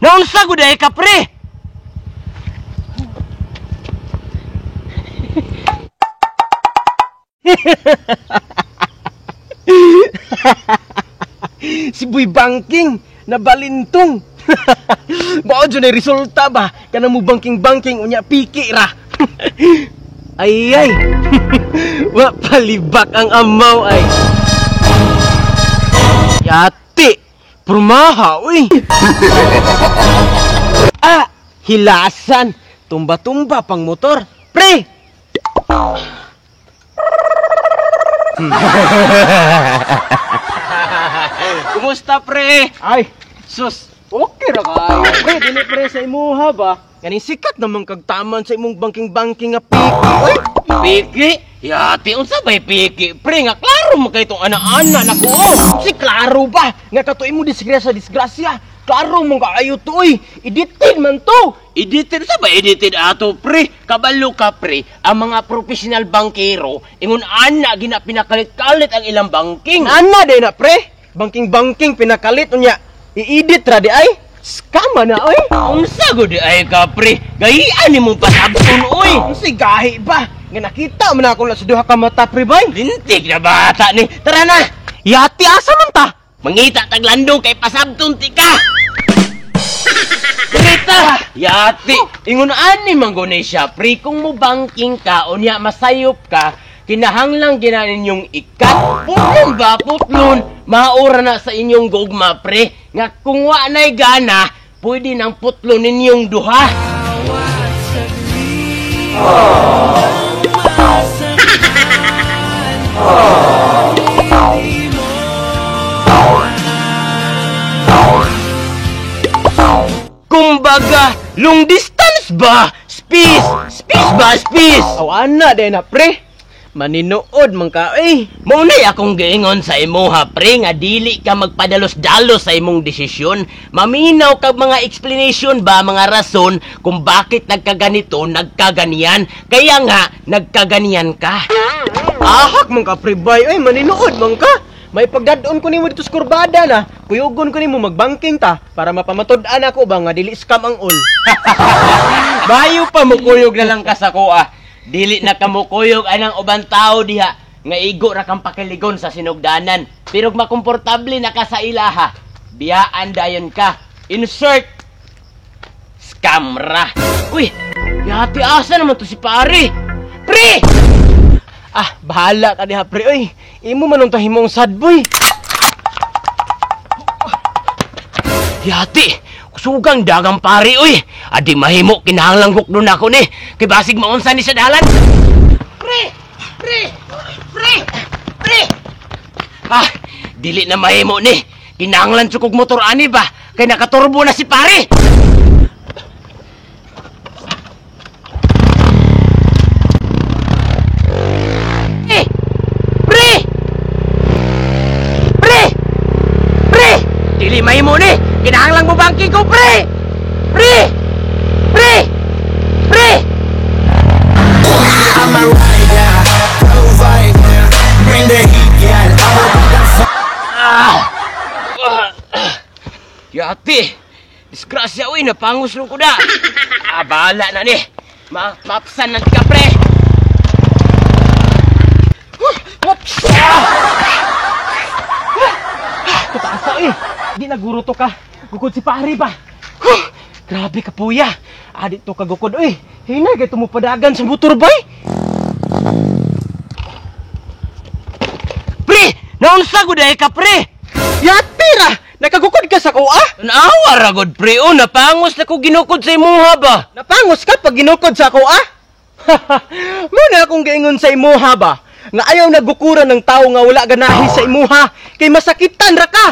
Naunsa gud ay ka pre? Si Boy Banking nabalintong. Mao jud ay resulta ba kana mo banking unya piki ra. Ay. Wa palibak ang amaw ay. Yati, prumaha uy. Hilasan, tumba-tumba pang motor. Pre. Kumusta pre? Ay, sus, okay ra kayo. Pre, dili pre sa imuha ba? Kaning sikat naman kagtaman sa imong banking nga piki. Oy, Piki? Yati, unsa bay piki? Pre, nga klaro mo kay itong ana-ana na ko. si klaro ba? Nga katuig mo disgrasya. Klaro mo kaayo to oy. Edited man to. Edited sa ba edited ato pre? Kabalo ka pre, ang mga professional bankero ingon ana gina pinakalit-kalit ang ilang banking. Ana day na pre. Banking pinakalit unya. I-edit ra di ay. Scam na oy. Unsa gud ay ka pre? Gahian nimo pasabton oy. Si gahi ba? Nga nakita man ako na sa duha ka mata pre bay. Lintik na bata ni. Tara na. Yati asa man ta? Mangita taglandong kay pasabton ti ka. Kita, yati. Ingon ani manggonay siya pre kung mo banking ka unya masayop ka. Kinahanglang ginanin yung ikat. Putlon ba? Putlon. Maura na sa inyong gugma, pre. Nga kung wa na'y gana, pwede nang putlon ninyong duha. Kumbaga, long distance ba? Space ba? Ana day na pre. Maninood man ka eh. Maunay akong giingon sa imo ha, pre, nga dili ka magpadalos-dalos sa imong desisyon. Maminaw kag mga explanation ba, mga rason kung bakit nagkaganito, nagkaganian. Kaya nga, nagkaganian ka. Ahak man ka pre bay. Ay maninood man ka. May pagdadon ko nimo dito sa kurbada na. Kuyogon ko nimo magbanking ta para mapamatud-an ako ba nga dili scam ang all. Bayo pa mo kuyog na lang ka sa kuha. Dili na kamukuyog anang ubang tao diha nga igo ra kang pakiligon sa sinugdanan. Pero makomportable na ka sa ilaha, biyaan dayon ka. Insert scam ra. Uy, yati asa naman to si pare. Pre! Bahala ka diha pre oy. Imo man unta himong sad boy. Yati, sugang dagang pare oy. Adi mahimo kinahanglang gukdon ako ni. Kay basig maunsa ni sa dalan. Pre! Dili na mahimo ni. Kinahanglan sukog motor ani ba? Kay nakaturbo na si pare. Dili mahimo ni. Kinahanglan mo banking ko, pre! I'm a rider, provider, bring the heat, girl. Yati! Disgrasya, uy! Napangus nung kuda! Bahala na ni! Mapsan ng tika, pre! Kutaasa eh. Di naguro to ka. Gukod si pare ba? Grabe ka puya. Adit to ka gukod eh. Hinay kay tumupadagan sa motor bay. Pre! Naunsa gud ay ka, pre! Yati ra. Nakagukod ka sa kuha? Naawa ra gud, pre! O, napangos na ko ginukod sa imuha ba? Napangos ka pag ginukod sa kuha? Muna akong gaingon sa imuha ba? Nga ayaw nagukuran ng tao nga wala ganahi sa imuha. Kay masakitan ra ka.